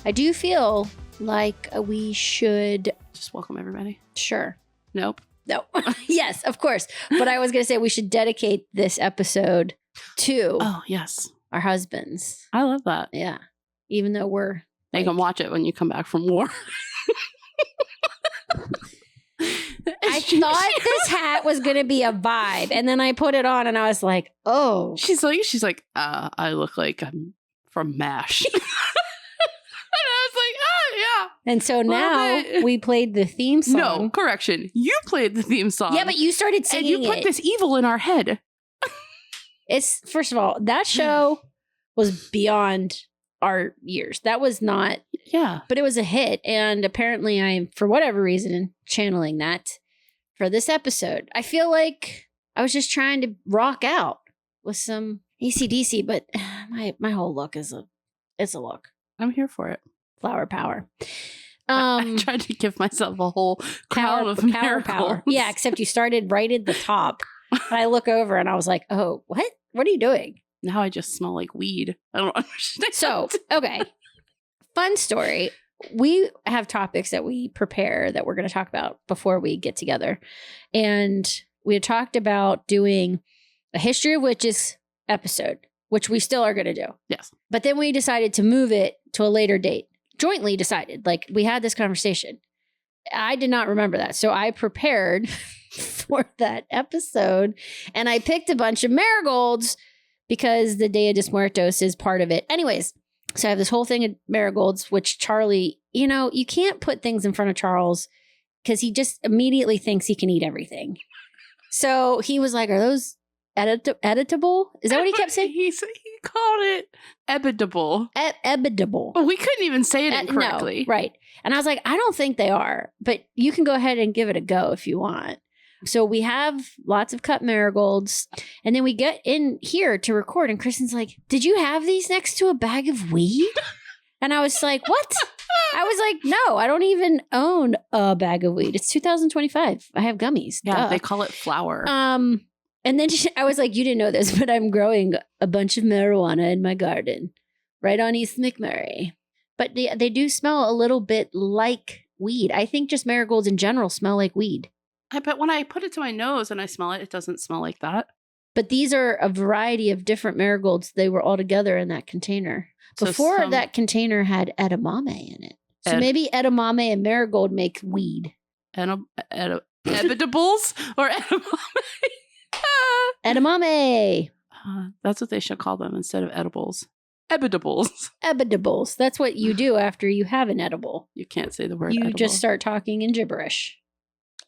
I do feel like we should just welcome everybody. Sure. Nope. No. Yes, of course. But I was going to say we should dedicate this episode to our husbands. I love that. Yeah. Even though we're you can watch it when you come back from war. I thought this hat was going to be a vibe. And then I put it on and I was like, oh. She's like, I look like I'm from MASH. And I was like, oh, yeah. And so now we played the theme song. No, correction. You played the theme song. Yeah, but you started singing it. And you put this evil in our head. It's, first of all, that show was beyond our years. That was not. Yeah. But it was a hit. And apparently I'm, for whatever reason, channeling that for this episode. I feel like I was just trying to rock out with some AC/DC, but my whole look is it's a look. I'm here for it. Flower power. I tried to give myself a whole crown of power. Yeah, except you started right at the top. And I look over and I was like, oh, what? What are you doing? Now I just smell like weed. I don't understand. So, okay. Fun story. We have topics that we prepare that we're going to talk about before we get together. And we had talked about doing a History of Witches episode, which we still are going to do. Yes. But then we decided to move it to a later date. Jointly decided. Like, we had this conversation. I did not remember that. So I prepared for that episode and I picked a bunch of marigolds because the Dia de Muertos is part of it. Anyways, so I have this whole thing of marigolds, which Charlie, you can't put things in front of Charles because he just immediately thinks he can eat everything. So he was like, are those editable? Is that what he kept saying? He called it editable. Editable. Well, we couldn't even say it incorrectly. No, right. And I was like, I don't think they are, but you can go ahead and give it a go if you want. So we have lots of cut marigolds. And then we get in here to record. And Krystyn's like, did you have these next to a bag of weed? And I was like, what? I was like, no, I don't even own a bag of weed. It's 2025. I have gummies. Yeah, Duh. they call it flour. And then I was like, you didn't know this, but I'm growing a bunch of marijuana in my garden right on East McMurray. But they do smell a little bit like weed. I think just marigolds in general smell like weed. I bet when I put it to my nose and I smell it, it doesn't smell like that. But these are a variety of different marigolds. They were all together in that container. Before that container had edamame in it. So maybe edamame and marigold make weed. Editables or edamame? Edamame. That's what they should call them instead of edibles. Editables. Editables. That's what you do after you have an edible. You can't say the word You edible. just start talking in gibberish.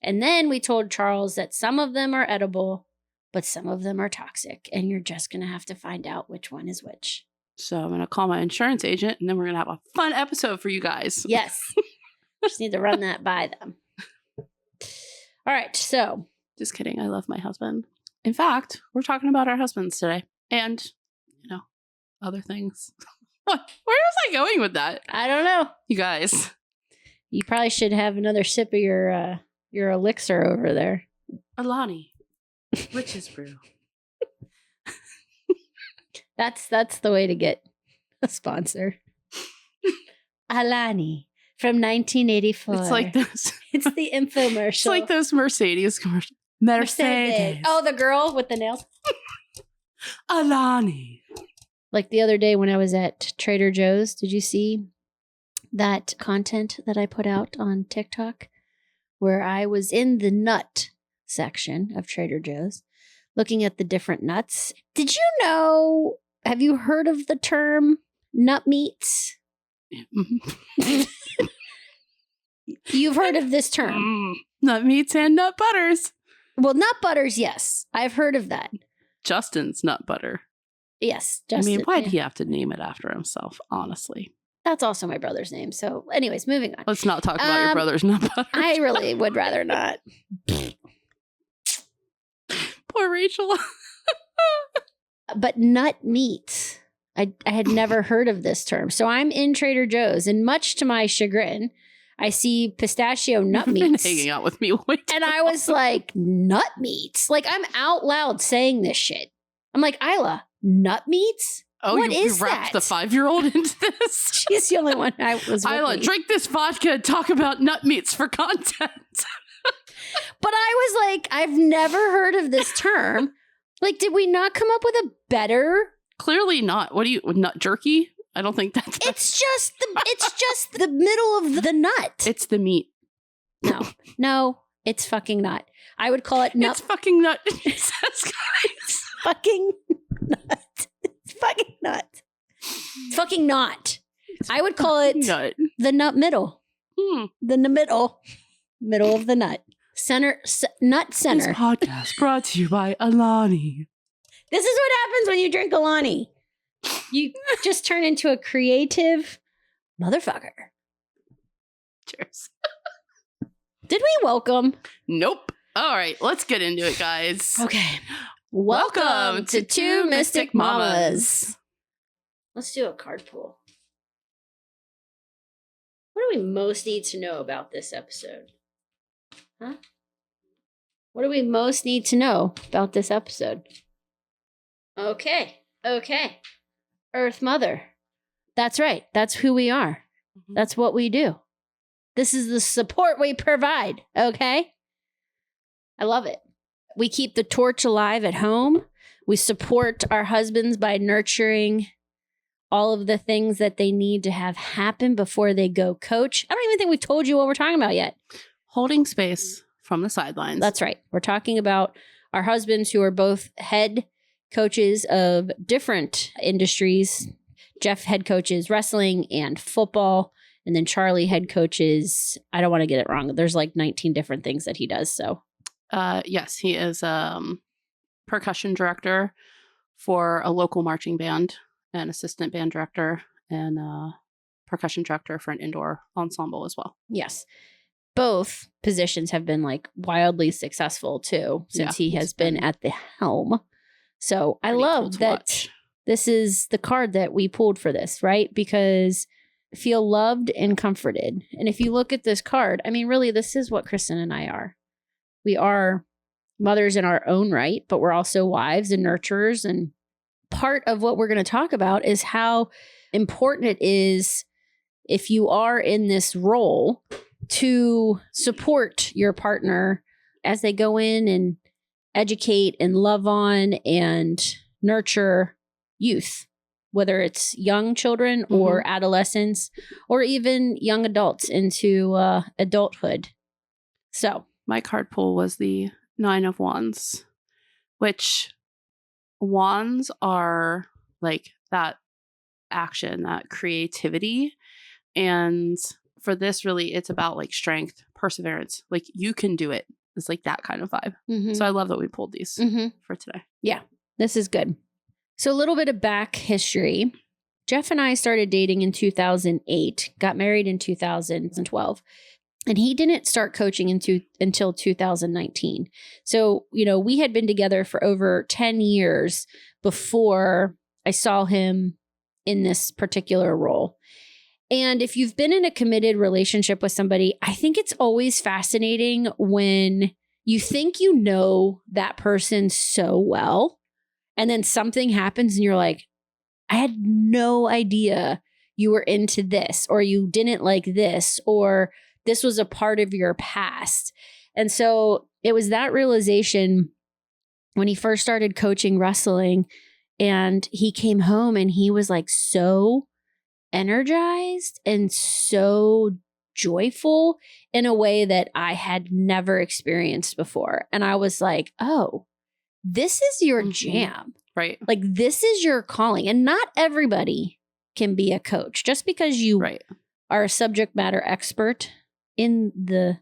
And then we told Charles that some of them are edible, but some of them are toxic. And you're just going to have to find out which one is which. So I'm going to call my insurance agent and then we're going to have a fun episode for you guys. Yes. Just need to run that by them. All right. So. Just kidding. I love my husband. In fact, we're talking about our husbands today. And, other things. What? Where was I going with that? I don't know. You guys. You probably should have another sip of your elixir over there. Alani Witches Brew. That's the way to get a sponsor. Alani from 1984. It's like this. It's the infomercial. It's like those Mercedes commercials. Mercedes. Oh, the girl with the nails. Alani. Like the other day when I was at Trader Joe's, did you see that content that I put out on TikTok where I was in the nut section of Trader Joe's looking at the different nuts? Did you know, have you heard of the term nut meats? You've heard of this term. Nut meats and nut butters. Well, nut butters, yes. I've heard of that. Justin's nut butter. Yes, Justin. I mean, why'd he have to name it after himself, honestly? That's also my brother's name. So anyways, moving on. Let's not talk about your brother's nut butter. I really would rather not. Poor Rachael. But nut meats. I had never heard of this term. So I'm in Trader Joe's and much to my chagrin, I see pistachio nut You've meats. been hanging out with me way too And I was like, nut meats? Like I'm out loud saying this shit. I'm like, Isla, nut meats? Oh, What you is wrapped that? the 5-year-old into this? She's the only one I was Isla, with. drink this vodka and talk about nut meats for content. But I was like, I've never heard of this term. Like, did we not come up with a better? Clearly not. What do you, nut jerky? I don't think that's... It's just the middle of the nut. It's the meat. No, it's fucking nut. I would call it nut. It's fucking nut. It says, guys. Fucking nut. It's fucking nut. It's fucking not. I would call it nut. The nut middle. The middle of the nut. Nut center. This podcast brought to you by Alani. This is what happens when you drink Alani. You just turn into a creative motherfucker. Cheers. Did we welcome? Nope. All right, let's get into it, guys. Okay. Welcome to Two Mystic Mamas. Let's do a card pull. What do we most need to know about this episode? Huh? What do we most need to know about this episode? Okay. Earth Mother. That's right. That's who we are. That's what we do. This is the support we provide. Okay? I love it. We keep the torch alive at home. We support our husbands by nurturing all of the things that they need to have happen before they go coach. I don't even think we've told you what we're talking about yet. Holding space from the sidelines. That's right. We're talking about our husbands who are both head coaches of different industries. Geoff head coaches wrestling and football. And then Charlie head coaches, I don't want to get it wrong. There's like 19 different things that he does. So, yes, he is percussion director for a local marching band, an assistant band director, and percussion director for an indoor ensemble as well. Yes. Both positions have been like wildly successful too, since he has been at the helm. So I love that this is the card that we pulled for this, right? Because feel loved and comforted. And if you look at this card, I mean, really, this is what Krystyn and I are. We are mothers in our own right, but we're also wives and nurturers. And part of what we're going to talk about is how important it is, if you are in this role, to support your partner as they go in and educate and love on and nurture youth, whether it's young children or adolescents or even young adults into adulthood. So my card pull was the 9 of Wands, which wands are like that action, that creativity. And for this, really, it's about like strength, perseverance. Like you can do it. It's like that kind of vibe. So I love that we pulled these for today. Yeah, this is good. So a little bit of back history. Geoff and I started dating in 2008, got married in 2012, and he didn't start coaching until 2019. So, we had been together for over 10 years before I saw him in this particular role. And if you've been in a committed relationship with somebody, I think it's always fascinating when you think you know that person so well, and then something happens and you're like, I had no idea you were into this, or you didn't like this, or this was a part of your past. And so it was that realization when he first started coaching wrestling, and he came home and he was like so energized and so joyful in a way that I had never experienced before. And I was like, oh, this is your jam. Right. Like this is your calling. And not everybody can be a coach. Just because you are a subject matter expert in the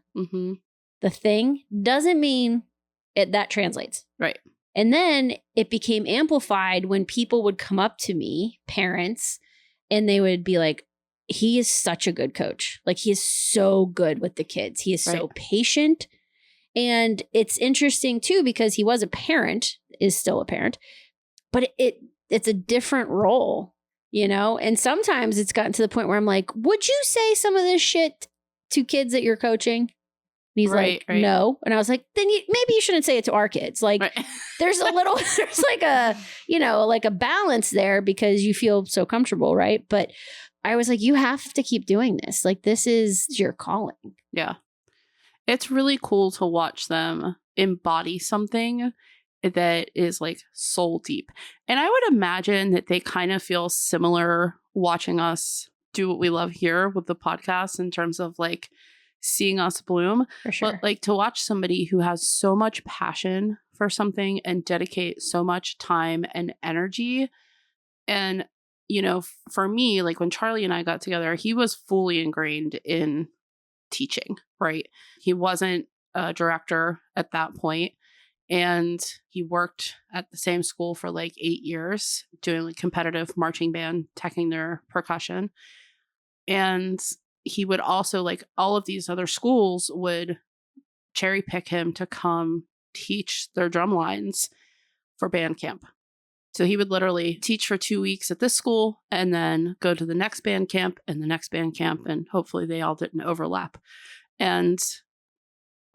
thing doesn't mean that translates. Right. And then it became amplified when people would come up to me, parents, and they would be like, he is such a good coach. Like he is so good with the kids. He is so patient. And it's interesting too, because he was a parent, is still a parent, but it's a different role, And sometimes it's gotten to the point where I'm like, would you say some of this shit to kids that you're coaching? And he's like, no. And I was like, then maybe you shouldn't say it to our kids. Like there's like a, like a balance there because you feel so comfortable. Right. But I was like, you have to keep doing this. Like, this is your calling. Yeah. It's really cool to watch them embody something that is like soul deep. And I would imagine that they kind of feel similar watching us do what we love here with the podcast in terms of like seeing us bloom. For sure. But like to watch somebody who has so much passion for something and dedicate so much time and energy. And, for me, like when Charlie and I got together, he was fully ingrained in teaching, right? He wasn't a director at that point. And he worked at the same school for like 8 years doing like competitive marching band, teching their percussion. And he would also, like, all of these other schools would cherry pick him to come teach their drum lines for band camp. So he would literally teach for 2 weeks at this school and then go to the next band camp and the next band camp. And hopefully they all didn't overlap. And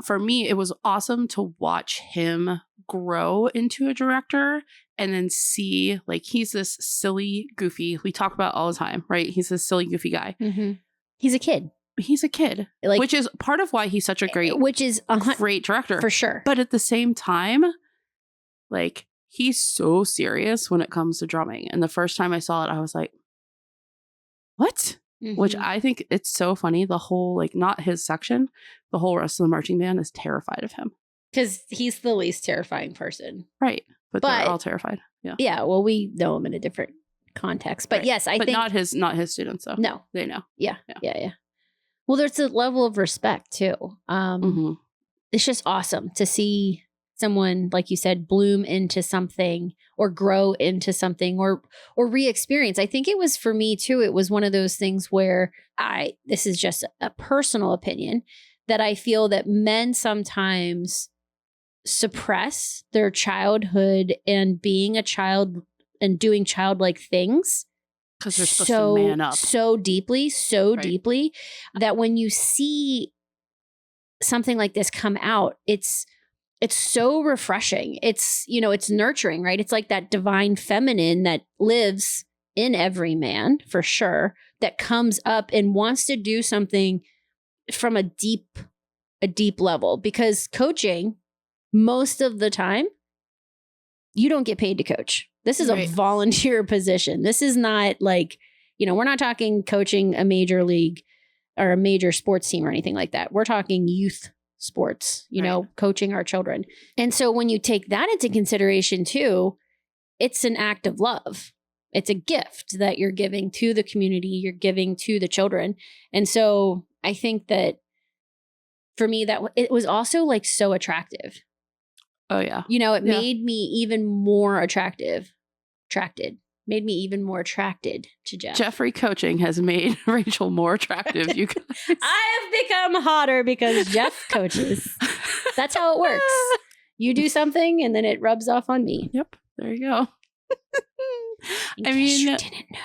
for me, it was awesome to watch him grow into a director and then see, like, he's this silly, goofy, we talk about all the time, right? He's this silly, goofy guy. Mm-hmm. He's a kid. He's a kid, like, which is part of why he's such a great director. For sure. But at the same time, like, he's so serious when it comes to drumming. And the first time I saw it, I was like, what? Mm-hmm. Which I think it's so funny. The whole, like, not his section, the whole rest of the marching band is terrified of him. Because he's the least terrifying person. Right. But they're all terrified. Yeah. Yeah. Well, we know him in a different context. But yes, I think. But not his students, though. No. They know. Yeah. Well, there's a level of respect, too. Mm-hmm. It's just awesome to see someone, like you said, bloom into something or grow into something or re-experience. I think it was for me too. It was one of those things where this is just a personal opinion, that I feel that men sometimes suppress their childhood and being a child and doing childlike things. Because they're supposed to man up. So deeply, that when you see something like this come out, it's so refreshing. It's, it's nurturing, right? It's like that divine feminine that lives in every man, for sure, that comes up and wants to do something from a deep level. Because coaching, most of the time, you don't get paid to coach. This is a volunteer position. This is not like, we're not talking coaching a major league or a major sports team or anything like that. We're talking youth sports, coaching our children. And so when you take that into consideration too, it's an act of love. It's a gift that you're giving to the community, you're giving to the children. And so I think that for me, that it was also like so attractive. Oh yeah. It made me even more attracted to Geoff. Jeffrey coaching has made Rachael more attractive. You guys. I have become hotter because Geoff coaches. That's how it works. You do something and then it rubs off on me. Yep. There you go. You didn't know.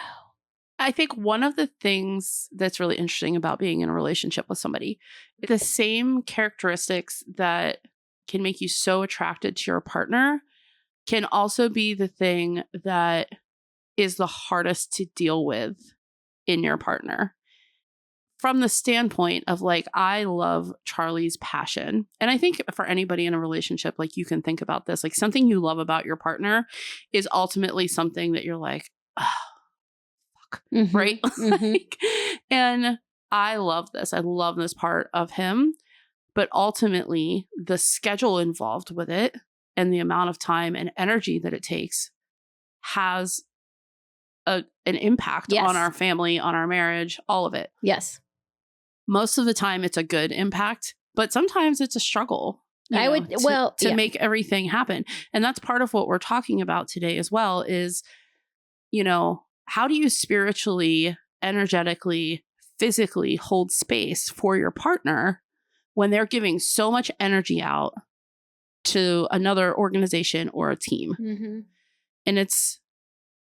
I think one of the things that's really interesting about being in a relationship with somebody, the same characteristics that can make you so attracted to your partner can also be the thing that is the hardest to deal with in your partner. From the standpoint of, like, I love Charlie's passion. And I think for anybody in a relationship, like, you can think about this, like, something you love about your partner is ultimately something that you're like, oh, fuck. Mm-hmm. Right? Mm-hmm. And I love this. I love this part of him. But ultimately, the schedule involved with it and the amount of time and energy that it takes has an impact on our family, on our marriage, all of it. Yes. Most of the time, it's a good impact, but sometimes it's a struggle. To make everything happen. And that's part of what we're talking about today as well is, how do you spiritually, energetically, physically hold space for your partner when they're giving so much energy out to another organization or a team? Mm-hmm. And it's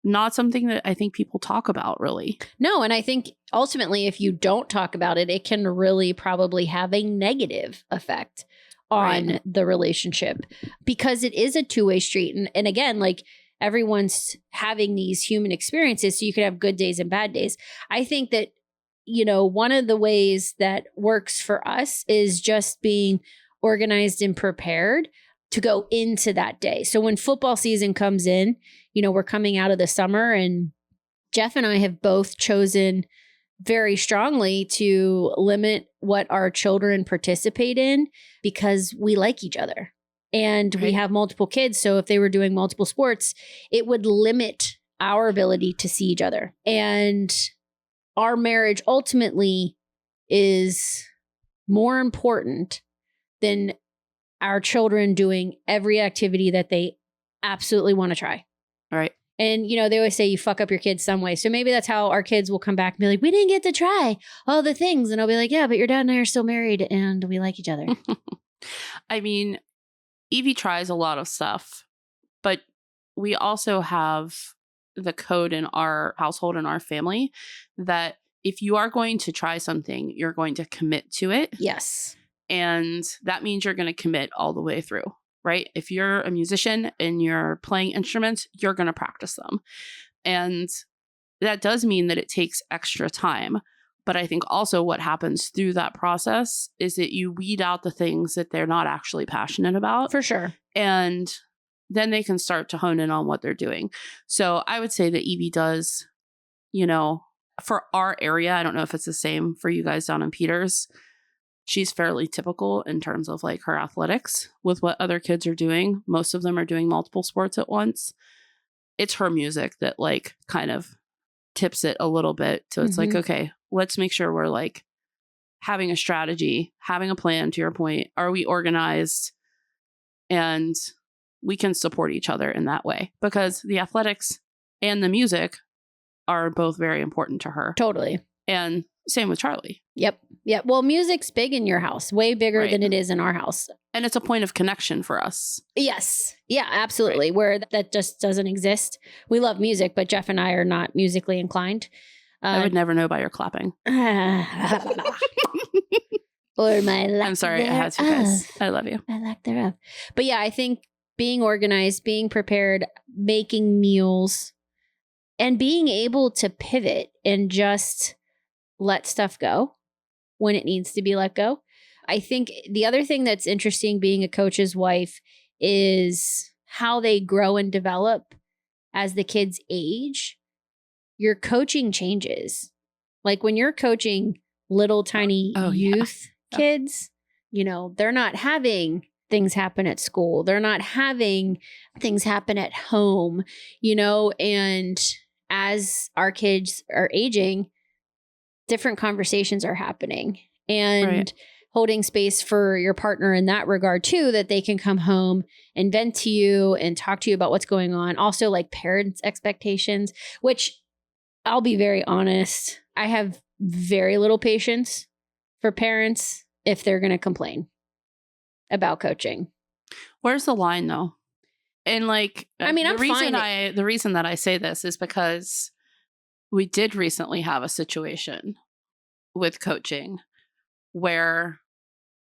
not something that I think people talk about really. No, and I think ultimately, if you don't talk about it, it can really probably have a negative effect on the relationship, because it is a two-way street. And again, like, everyone's having these human experiences, so you could have good days and bad days. I think that, you know, one of the ways that works for us is just being organized and prepared to go into that day. So when football season comes in, you know, we're coming out of the summer, and Geoff and I have both chosen very strongly to limit what our children participate in, because we like each other. And we have multiple kids. So if they were doing multiple sports, it would limit our ability to see each other. And our marriage ultimately is more important than our children doing every activity that they absolutely want to try. All right. And, you know, they always say you fuck up your kids some way. So maybe that's how our kids will come back and be like, we didn't get to try all the things. And I'll be like, yeah, but your dad and I are still married and we like each other. I mean, Evie tries a lot of stuff, but we also have the code in our household and our family that if you are going to try something, you're going to commit to it. Yes. And that means you're going to commit all the way through, right? If you're a musician and you're playing instruments, you're going to practice them. And that does mean that it takes extra time. But I think also what happens through that process is that you weed out the things that they're not actually passionate about. For sure. And then they can start to hone in on what they're doing. So I would say that Evie does, you know, for our area, I don't know if it's the same for you guys down in Peters. She's fairly typical in terms of like her athletics with what other kids are doing. Most of them are doing multiple sports at once. It's her music that like kind of tips it a little bit. So it's like, okay, let's make sure we're like having a strategy, having a plan, to your point. Are we organized? And we can support each other in that way, because the athletics and the music are both very important to her. Totally. And same with Charlie. Yep. Yep. Well, music's big in your house, way bigger than it is in our house. And it's a point of connection for us. Yes. Yeah, absolutely. Where that just doesn't exist. We love music, but Geoff and I are not musically inclined. I would never know by your clapping. Or my lack I'm sorry, I had to, guys. I love you. I lack thereof. But yeah, I think being organized, being prepared, making meals, and being able to pivot and just let stuff go when it needs to be let go. I think the other thing that's interesting being a coach's wife is how they grow and develop as the kids age. Your coaching changes. Like when you're coaching little tiny youth kids, you know, they're not having things happen at school. They're not having things happen at home, you know, and as our kids are aging, different conversations are happening, and holding space for your partner in that regard too, that they can come home and vent to you and talk to you about what's going on. Also like parents' expectations, which I'll be very honest, I have very little patience for parents if they're going to complain about coaching. Where's the line though? And like, I mean, the reason that I say this is because we did recently have a situation with coaching where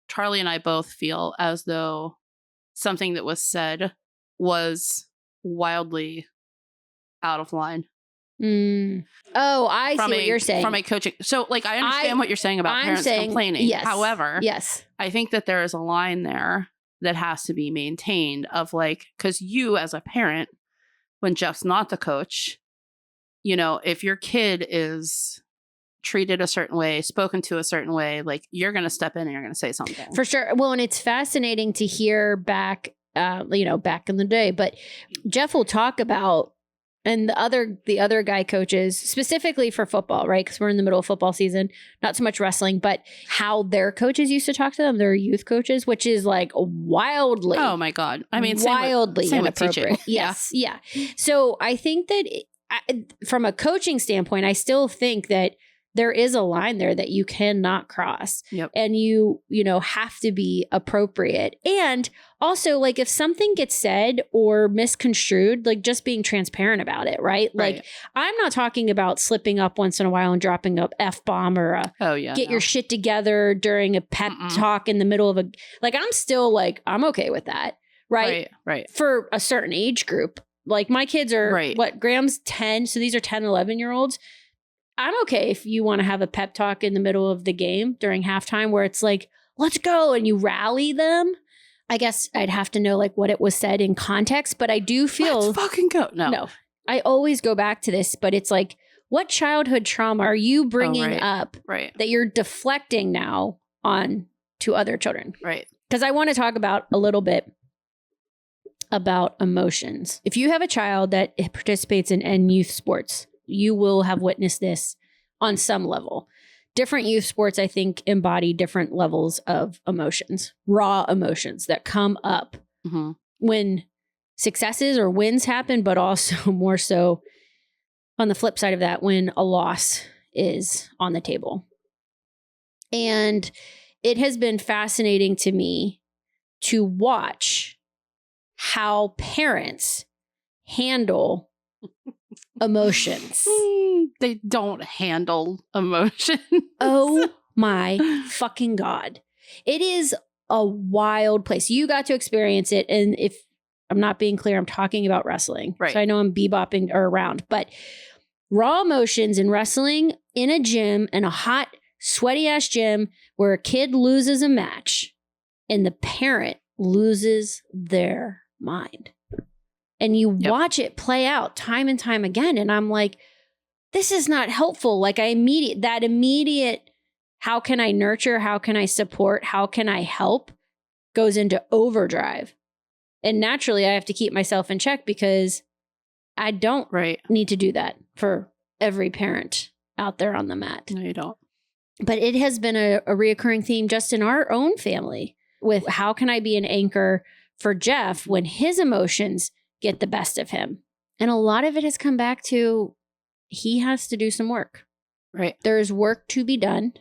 Charlie and I both feel as though something that was said was wildly out of line. Oh, I see what you're saying. From a coaching. So like, I understand what you're saying about parents complaining. Yes. However, yes, I think that there is a line there that has to be maintained of like, because you as a parent, when Geoff's not the coach, you know, if your kid is treated a certain way, spoken to a certain way, like you're going to step in and you're going to say something. For sure. Well, and it's fascinating to hear back, you know, back in the day, but Geoff will talk about, and the other guy coaches specifically for football, right? Because we're in the middle of football season, not so much wrestling, but how their coaches used to talk to them, their youth coaches, which is like wildly. Oh my God. I mean, wildly same inappropriate. Yes. Yeah. So I think that from a coaching standpoint, I still think that there is a line there that you cannot cross. Yep. And you have to be appropriate. And also, like, if something gets said or misconstrued, like, just being transparent about it, right? Like, I'm not talking about slipping up once in a while and dropping a F-bomb or get your shit together during a pep talk in the middle of like, I'm still like, I'm okay with that. Right. For a certain age group. Like, my kids are Graham's 10. So these are 10, 11-year-olds. I'm okay if you want to have a pep talk in the middle of the game during halftime where it's like, let's go, and you rally them. I guess I'd have to know like what it was said in context, but I do feel let's fucking go. No, I always go back to this, but it's like, what childhood trauma are you bringing up that you're deflecting now on to other children? Right. Because I want to talk about a little bit about emotions. If you have a child that participates in youth sports, you will have witnessed this on some level. Different youth sports, I think, embody different levels of emotions, raw emotions that come up when successes or wins happen, but also more so on the flip side of that, when a loss is on the table. And it has been fascinating to me to watch how parents handle emotions. They don't handle emotion. Oh my fucking God. It is a wild place. You got to experience it. And if I'm not being clear, I'm talking about wrestling. Right. So I know I'm bebopping around, but raw emotions in wrestling in a gym, in a hot, sweaty ass gym where a kid loses a match and the parent loses their mind. And you watch it play out time and time again. And I'm like, this is not helpful. Like, that immediate, how can I nurture? How can I support? How can I help? Goes into overdrive. And naturally, I have to keep myself in check because I don't need to do that for every parent out there on the mat. No, you don't. But it has been a reoccurring theme just in our own family with how can I be an anchor for Geoff when his emotions get the best of him. And a lot of it has come back to he has to do some work. Right. There's work to be done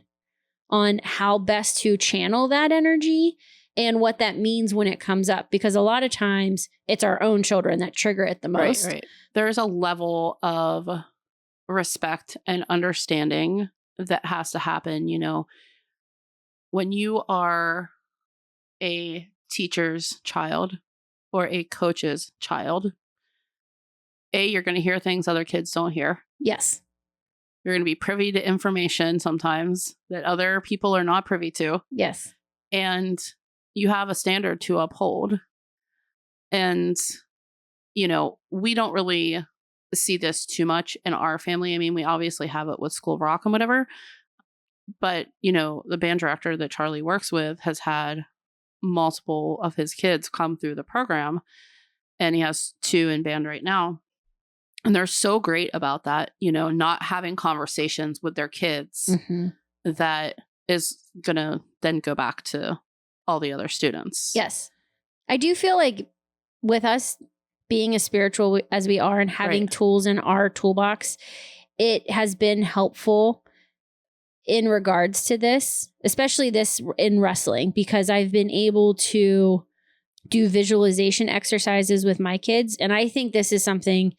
on how best to channel that energy and what that means when it comes up. Because a lot of times it's our own children that trigger it the most. Right. There's a level of respect and understanding that has to happen. You know, when you are a teacher's child or a coach's child, you're going to hear things other kids don't hear. Yes. You're going to be privy to information sometimes that other people are not privy to. Yes. And you have a standard to uphold. And, you know, we don't really see this too much in our family. I mean, we obviously have it with School of Rock and whatever. But, you know, the band director that Charlie works with has had multiple of his kids come through the program, and he has 2 in band right now. And they're so great about that, you know, not having conversations with their kids that is going to then go back to all the other students. Yes. I do feel like with us being as spiritual as we are and having tools in our toolbox, it has been helpful in regards to this, especially this in wrestling, because I've been able to do visualization exercises with my kids. And I think this is something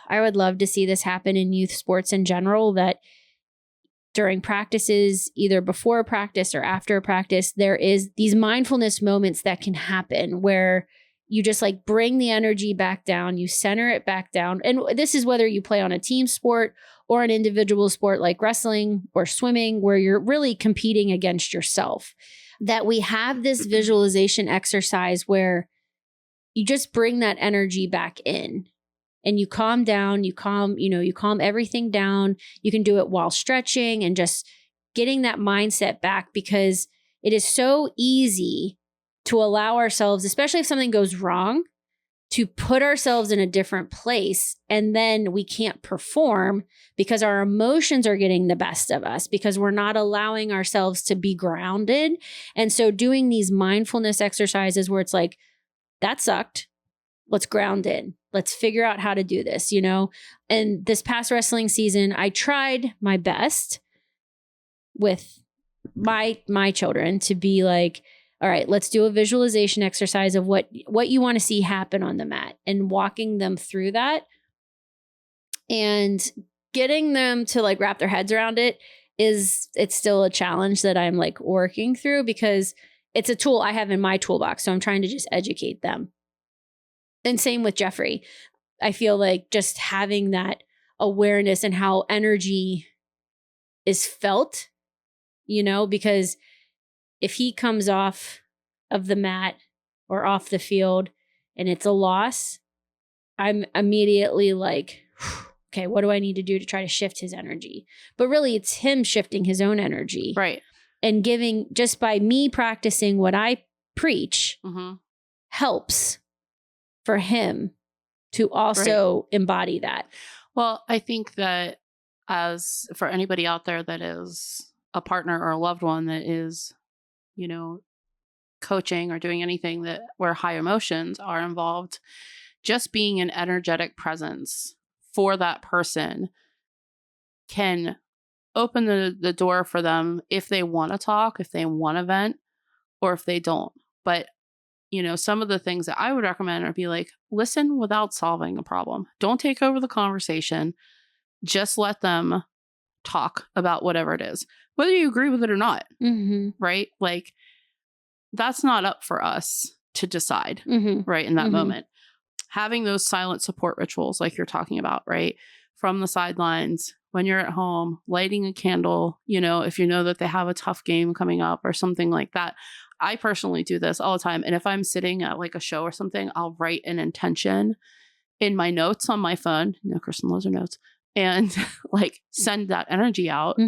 I would love to see this happen in youth sports in general, that during practices, either before practice or after practice, there is these mindfulness moments that can happen where you just like bring the energy back down, you center it back down. And this is whether you play on a team sport or an individual sport like wrestling or swimming, where you're really competing against yourself. That we have this visualization exercise where you just bring that energy back in and you calm down, you calm everything down. You can do it while stretching and just getting that mindset back, because it is so easy to allow ourselves, especially if something goes wrong, to put ourselves in a different place, and then we can't perform because our emotions are getting the best of us, because we're not allowing ourselves to be grounded. And so doing these mindfulness exercises where it's like, that sucked. let's ground in. Let's figure out how to do this, you know? And this past wrestling season, I tried my best with my children to be like, all right, let's do a visualization exercise of what you want to see happen on the mat, and walking them through that and getting them to like wrap their heads around it's still a challenge that I'm like working through, because it's a tool I have in my toolbox. So I'm trying to just educate them. And same with Jeffrey. I feel like just having that awareness and how energy is felt, you know, because if he comes off of the mat or off the field and it's a loss, I'm immediately like, okay, what do I need to do to try to shift his energy? But really, it's him shifting his own energy. Right. And giving, just by me practicing what I preach, helps for him to also embody that. Well, I think that as for anybody out there that is a partner or a loved one that is, you know, coaching or doing anything that where high emotions are involved, just being an energetic presence for that person can open the door for them if they want to talk, if they want to vent, or if they don't. But, you know, some of the things that I would recommend are be like, listen without solving a problem. Don't take over the conversation. Just let them talk about whatever it is, whether you agree with it or not. Right? Like, that's not up for us to decide, right? In that moment. Having those silent support rituals like you're talking about, right? From the sidelines, when you're at home, lighting a candle, you know, if you know that they have a tough game coming up or something like that. I personally do this all the time. And if I'm sitting at like a show or something, I'll write an intention in my notes on my phone. You know, Krystyn loves her notes. And like send that energy out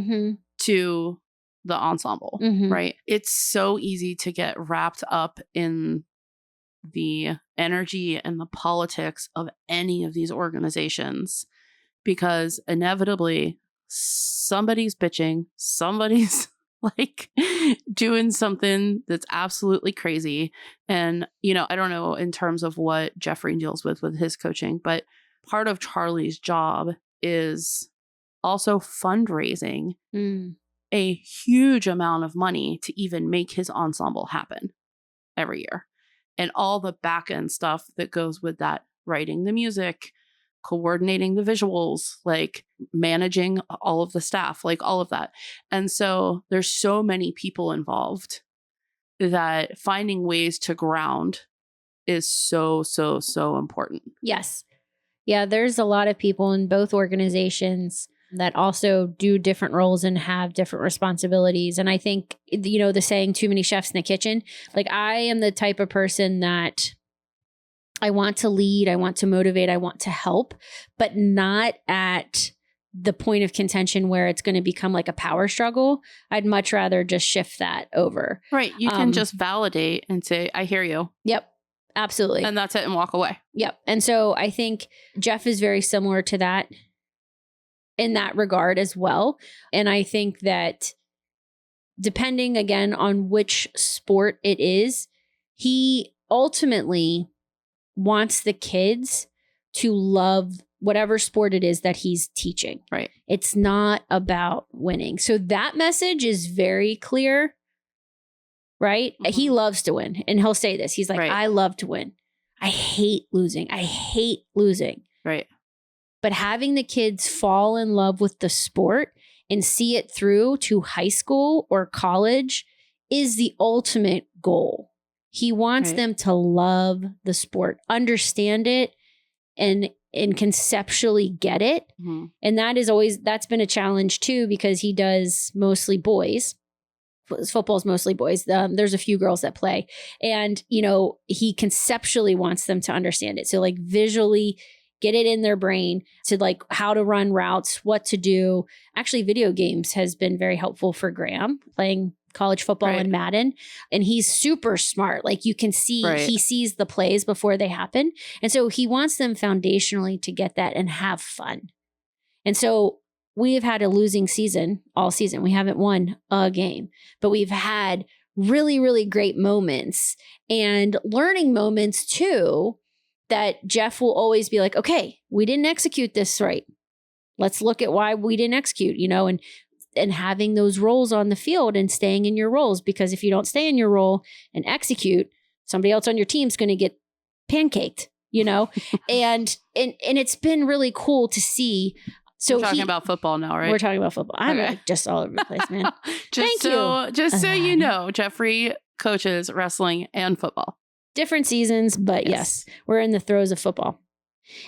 to the ensemble, right? It's so easy to get wrapped up in the energy and the politics of any of these organizations, because inevitably somebody's bitching, somebody's like doing something that's absolutely crazy. And, you know, I don't know in terms of what Jeffrey deals with his coaching, but part of Charlie's job is also fundraising a huge amount of money to even make his ensemble happen every year. And all the back end stuff that goes with that, writing the music, coordinating the visuals, like managing all of the staff, like all of that. And so there's so many people involved that finding ways to ground is so, so, so important. Yes. Yeah, there's a lot of people in both organizations that also do different roles and have different responsibilities. And I think, you know, the saying, too many chefs in the kitchen, like I am the type of person that I want to lead, I want to motivate, I want to help, but not at the point of contention where it's going to become like a power struggle. I'd much rather just shift that over. Right. You can just validate and say, I hear you. Yep. Absolutely. And that's it, and walk away. Yep. And so I think Geoff is very similar to that in that regard as well. And I think that depending again on which sport it is, he ultimately wants the kids to love whatever sport it is that he's teaching. Right. It's not about winning. So that message is very clear, right? He loves to win. And he'll say this. He's like, I love to win. I hate losing. I hate losing. Right. But having the kids fall in love with the sport and see it through to high school or college is the ultimate goal. He wants them to love the sport, understand it, and conceptually get it. And that's been a challenge too, because he does mostly boys. Football's mostly boys. There's a few girls that play. And, you know, he conceptually wants them to understand it. So like visually get it in their brain to like how to run routes, what to do. Actually, video games has been very helpful for Graham playing college football and Madden. And he's super smart. Like you can see, he sees the plays before they happen. And so he wants them foundationally to get that and have fun. And so we have had a losing season all season. We haven't won a game, but we've had really, really great moments and learning moments too, that Geoff will always be like, okay, we didn't execute this right. Let's look at why we didn't execute, and having those roles on the field and staying in your roles, because if you don't stay in your role and execute, somebody else on your team's going to get pancaked, and it's been really cool to see. So we're talking about football now, right? We're talking about football. I'm like just all over the place, man. Just so you know, Jeffrey coaches wrestling and football. Different seasons, but yes, we're in the throes of football.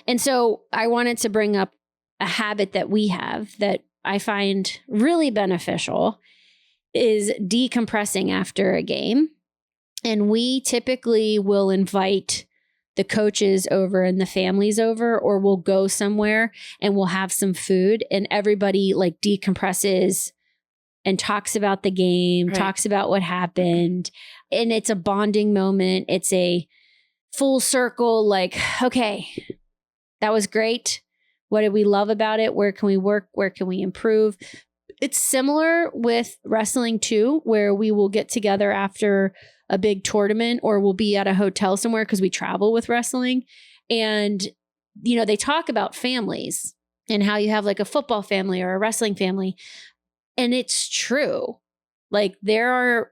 And so I wanted to bring up a habit that we have that I find really beneficial is decompressing after a game. And we typically will invite the coaches over and the families over, or we'll go somewhere and we'll have some food and everybody like decompresses and talks about the game, talks about what happened. And it's a bonding moment. It's a full circle, like, okay, that was great. What did we love about it? Where can we work? Where can we improve? It's similar with wrestling too, where we will get together after a big tournament, or we'll be at a hotel somewhere because we travel with wrestling. And, they talk about families and how you have like a football family or a wrestling family. And it's true. Like there are,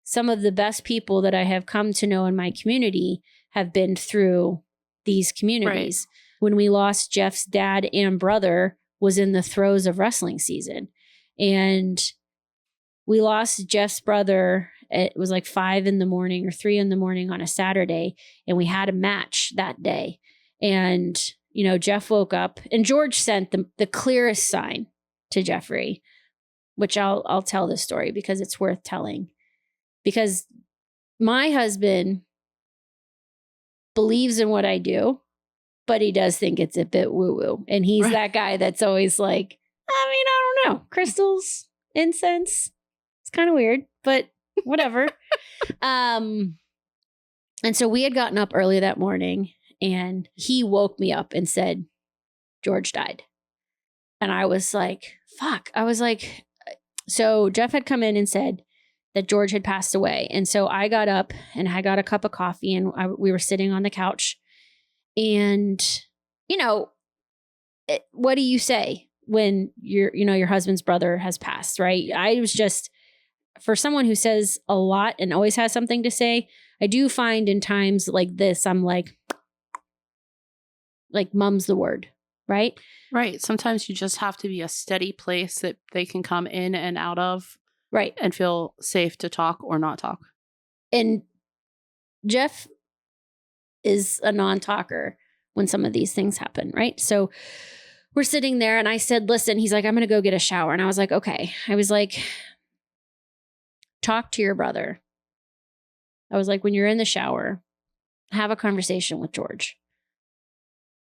some of the best people that I have come to know in my community have been through these communities. Right. When we lost Geoff's dad and brother was in the throes of wrestling season. And we lost Geoff's brother. It was like 5 a.m. or 3 a.m. on a Saturday. And we had a match that day. And, Geoff woke up and George sent the clearest sign to Jeffrey, which I'll tell this story because it's worth telling. Because my husband believes in what I do, but he does think it's a bit woo-woo. And he's that guy that's always like, I don't know, crystals, incense. It's kind of weird, but whatever. And so we had gotten up early that morning and he woke me up and said, George died. And I was like, fuck. I was like, so Geoff had come in and said that George had passed away. And so I got up and I got a cup of coffee and we were sitting on the couch. And, what do you say when your husband's brother has passed, right? I was just, for someone who says a lot and always has something to say, I do find in times like this, I'm like mum's the word, right? Right. Sometimes you just have to be a steady place that they can come in and out of. Right. And feel safe to talk or not talk. And Geoff is a non-talker when some of these things happen, right? So we're sitting there and I said, listen, he's like, I'm going to go get a shower. And I was like, okay. I was like, talk to your brother. I was like, when you're in the shower, have a conversation with George.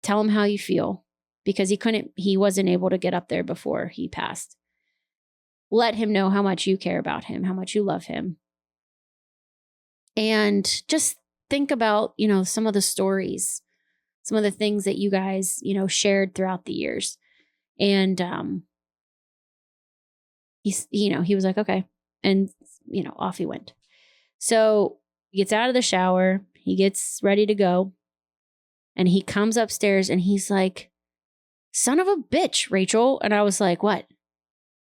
Tell him how you feel because he wasn't able to get up there before he passed. Let him know how much you care about him, how much you love him. And just think about, some of the stories, some of the things that you guys, shared throughout the years. And he was like, okay. And, off he went. So he gets out of the shower, he gets ready to go. And he comes upstairs and he's like, son of a bitch, Rachael. And I was like, what?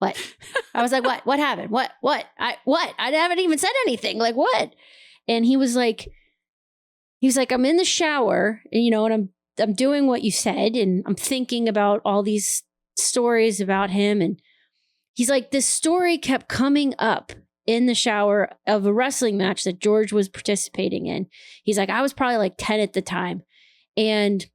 I was like, what? What happened? What? I haven't even said anything. Like, what? And he was like, I'm in the shower and, and I'm doing what you said. And I'm thinking about all these stories about him. And he's like, this story kept coming up in the shower of a wrestling match that George was participating in. He's like, I was probably like 10 at the time. And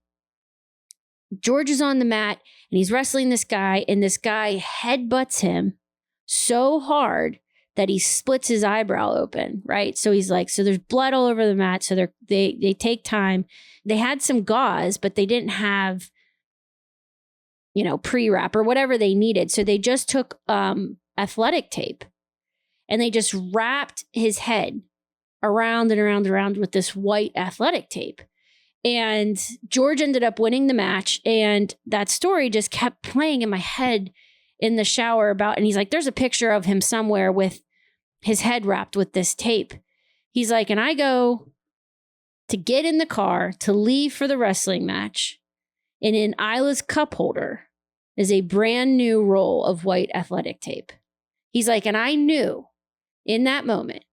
George is on the mat and he's wrestling this guy and this guy headbutts him so hard that he splits his eyebrow open, right? So he's like, so there's blood all over the mat. So they take time. They had some gauze, but they didn't have, pre-wrap or whatever they needed. So they just took athletic tape and they just wrapped his head around and around and around with this white athletic tape. And George ended up winning the match. And that story just kept playing in my head in the shower and he's like, there's a picture of him somewhere with his head wrapped with this tape. He's like, and I go to get in the car to leave for the wrestling match. And in Isla's cup holder is a brand new roll of white athletic tape. He's like, and I knew in that moment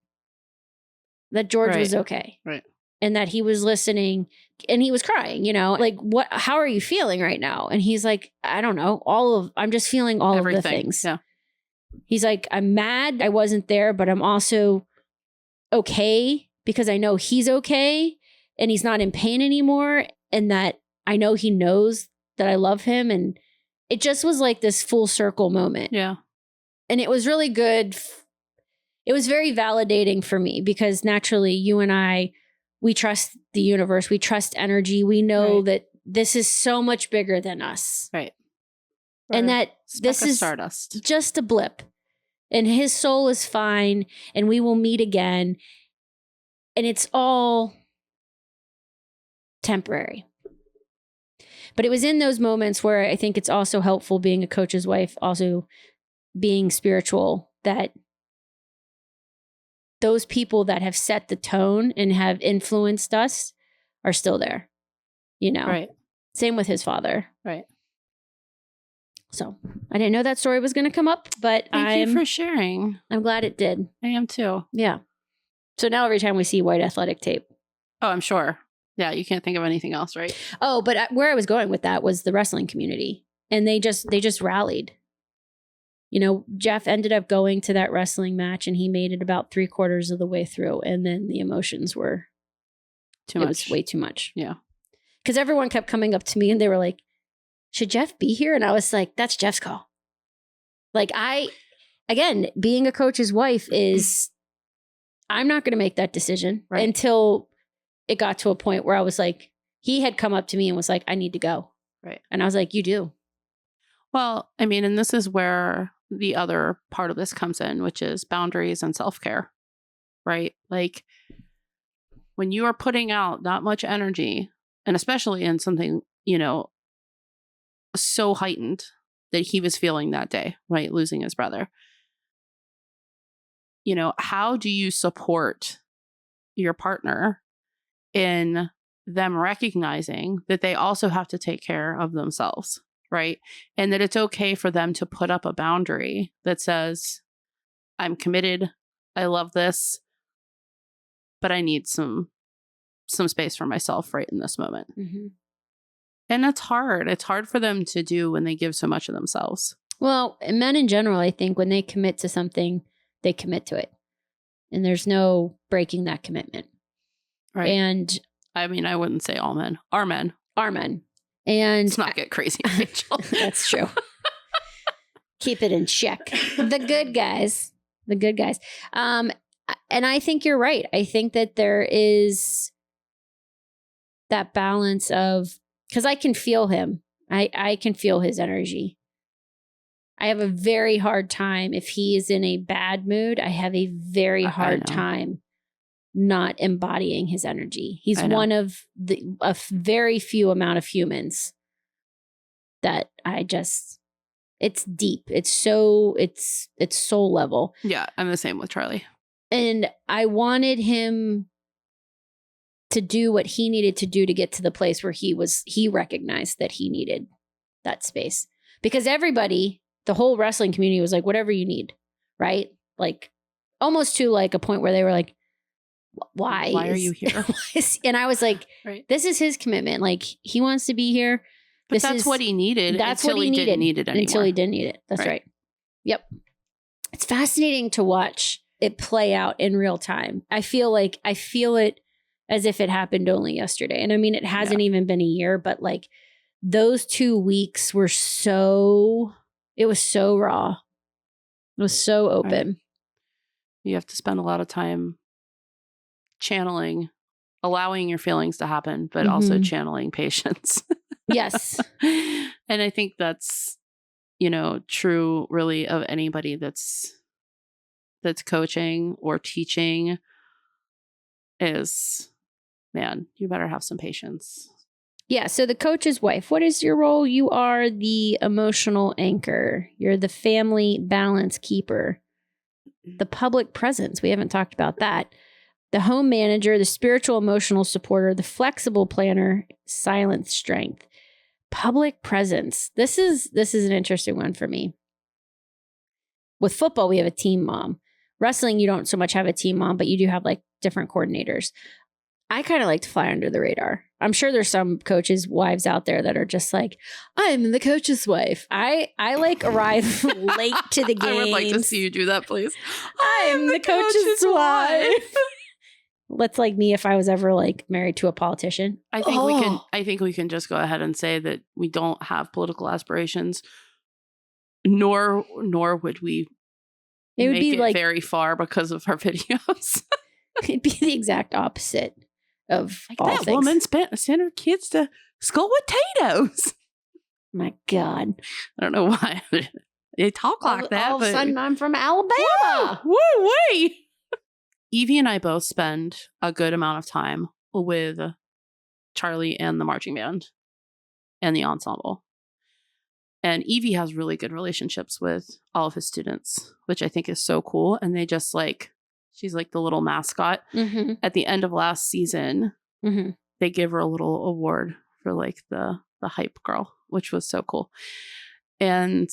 that George was okay. Right. And that he was listening and he was crying, you know, like, how are you feeling right now? And he's like, I don't know, I'm just feeling all of the things. Yeah. He's like, I'm mad I wasn't there, but I'm also okay because I know he's okay and he's not in pain anymore. And that I know he knows that I love him. And it just was like this full circle moment. Yeah. And it was really good. It was very validating for me because naturally you and I, we trust the universe. We trust energy. We know that this is so much bigger than us. Right. And that this is stardust. Just a blip. And his soul is fine. And we will meet again. And it's all temporary. But it was in those moments where I think it's also helpful being a coach's wife, also being spiritual, that those people that have set the tone and have influenced us are still there, you know? Right. Same with his father. Right. So I didn't know that story was going to come up, but Thank you for sharing. I'm glad it did. I am too. Yeah. So now every time we see white athletic tape. Oh, I'm sure. Yeah. You can't think of anything else, right? Oh, but where I was going with that was the wrestling community. And they just rallied. You know, Geoff ended up going to that wrestling match and he made it about 3/4 of the way through. And then the emotions were too much. It was way too much. Yeah. Because everyone kept coming up to me and they were like, should Geoff be here? And I was like, that's Geoff's call. Like again, being a coach's wife is, I'm not going to make that decision until it got to a point where I was like, he had come up to me and was like, I need to go. Right. And I was like, you do. Well, I mean, and this is where the other part of this comes in, which is boundaries and self-care, right? Like when you are putting out that much energy, and especially in something, you know, so heightened that he was feeling that day, right? Losing his brother. You know, how do you support your partner in them recognizing that they also have to take care of themselves? Right. And that it's okay for them to put up a boundary that says, I'm committed. I love this, but I need some space for myself right in this moment. Mm-hmm. And that's hard. It's hard for them to do when they give so much of themselves. Well, men in general, I think when they commit to something, they commit to it. And there's no breaking that commitment. Right. And I mean, I wouldn't say all men. Our men. And let's not get crazy, Rachel. That's true. Keep it in check. The good guys. And I think you're right. I think that there is that balance of, because I can feel him. I can feel his energy. I have a very hard time if he is in a bad mood. I have a very hard time not embodying his energy. He's one of a very few amount of humans that it's deep. It's soul level. Yeah, I'm the same with Charlie. And I wanted him to do what he needed to do to get to the place where he recognized that he needed that space. Because everybody, the whole wrestling community was like, whatever you need, right? Like almost to like a point where they were like, why are you here? And I was like, This is his commitment. Like he wants to be here. But that's what he needed. That's until what he needed. Didn't need it anymore. Until he didn't need it. That's right. Yep. It's fascinating to watch it play out in real time. I feel it as if it happened only yesterday. And I mean, it hasn't even been a year, but like those 2 weeks were it was so raw. It was so open. Right. You have to spend a lot of time channeling, allowing your feelings to happen, but also channeling patience. Yes. And I think that's, you know, true really of anybody that's coaching or teaching is, man, you better have some patience. Yeah. So the coach's wife, what is your role? You are the emotional anchor. You're the family balance keeper. The public presence. We haven't talked about that. the home manager, the spiritual emotional supporter, the flexible planner, silent strength, public presence. This is an interesting one for me. With football, we have a team mom. Wrestling, you don't so much have a team mom, but you do have like different coordinators. I kind of like to fly under the radar. I'm sure there's some coaches' wives out there that are just like, I'm the coach's wife. I like arrive late to the game. I would like to see you do that, please. I'm the coach's wife. That's like me if I was ever like married to a politician. I think we can just go ahead and say that we don't have political aspirations, nor would we make it like very far because of our videos. It'd be the exact opposite of like all that things. Woman sent her kids to school with potatoes. My God. I don't know why they talk like that. All of a sudden, I'm from Alabama. Woo-wee. Evie and I both spend a good amount of time with Charlie and the marching band and the ensemble. And Evie has really good relationships with all of his students, which I think is so cool. And they just like, she's like the little mascot. Mm-hmm. At the end of last season, mm-hmm. they gave her a little award for like the hype girl, which was so cool. And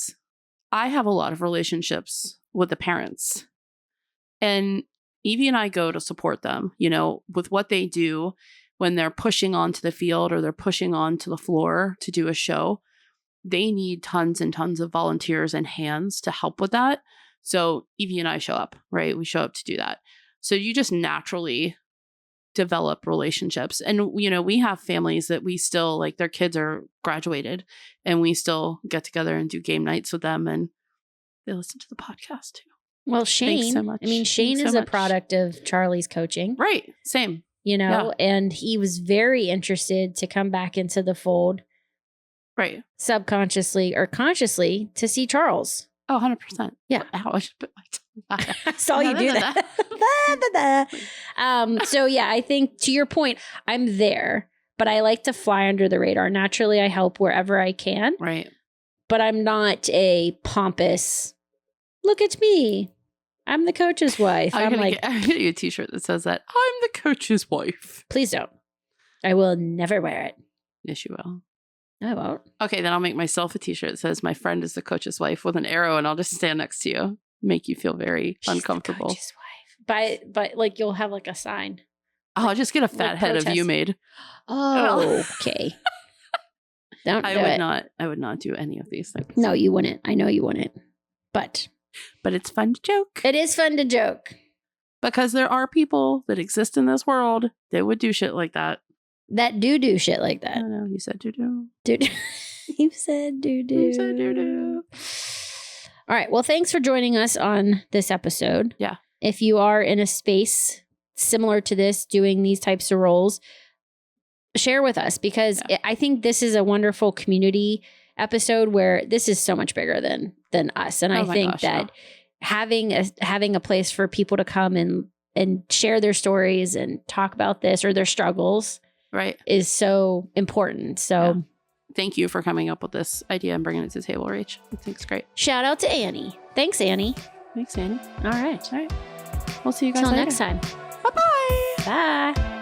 I have a lot of relationships with the parents. And Evie and I go to support them, you know, with what they do when they're pushing onto the field or they're pushing onto the floor to do a show. They need tons and tons of volunteers and hands to help with that. So Evie and I show up, right? We show up to do that. So you just naturally develop relationships. And, you know, we have families that we still like their kids are graduated and we still get together and do game nights with them. And they listen to the podcast too. Well, Shane, thanks so much. I mean, Shane is a product of Charlie's coaching. Right. Same. You know, and he was very interested to come back into the fold. Right. Subconsciously or consciously to see Charles. Oh, 100%. Yeah. Ow, I should put my tongue. I saw you do that. So yeah, I think to your point, I'm there, but I like to fly under the radar. Naturally, I help wherever I can. Right. But I'm not a pompous, look at me. I'm the coach's wife. I'm gonna get you a t-shirt that says that. I'm the coach's wife. Please don't. I will never wear it. Yes, you will. I won't. Okay, then I'll make myself a t-shirt that says my friend is the coach's wife with an arrow and I'll just stand next to you. Make you feel very uncomfortable. The coach's wife. But like you'll have like a sign. Oh, I'll just get a fat head of you made. Oh, okay. I would not do any of these things. No, you wouldn't. I know you wouldn't. But it's fun to joke. It is fun to joke. Because there are people that exist in this world that would do shit like that. That do shit like that. I don't know. You said do-do. You said do-do. You said do-do. All right. Well, thanks for joining us on this episode. Yeah. If you are in a space similar to this, doing these types of roles, share with us because I think this is a wonderful community episode where this is so much bigger than us. And I think that having a place for people to come and share their stories and talk about this or their struggles is so important. So thank you for coming up with this idea and bringing it to the table, Rach. I think it's great. Shout out to Annie. Thanks, Annie. Thanks, Annie. All right. We'll see you guys later. Next time. Bye-bye. Bye.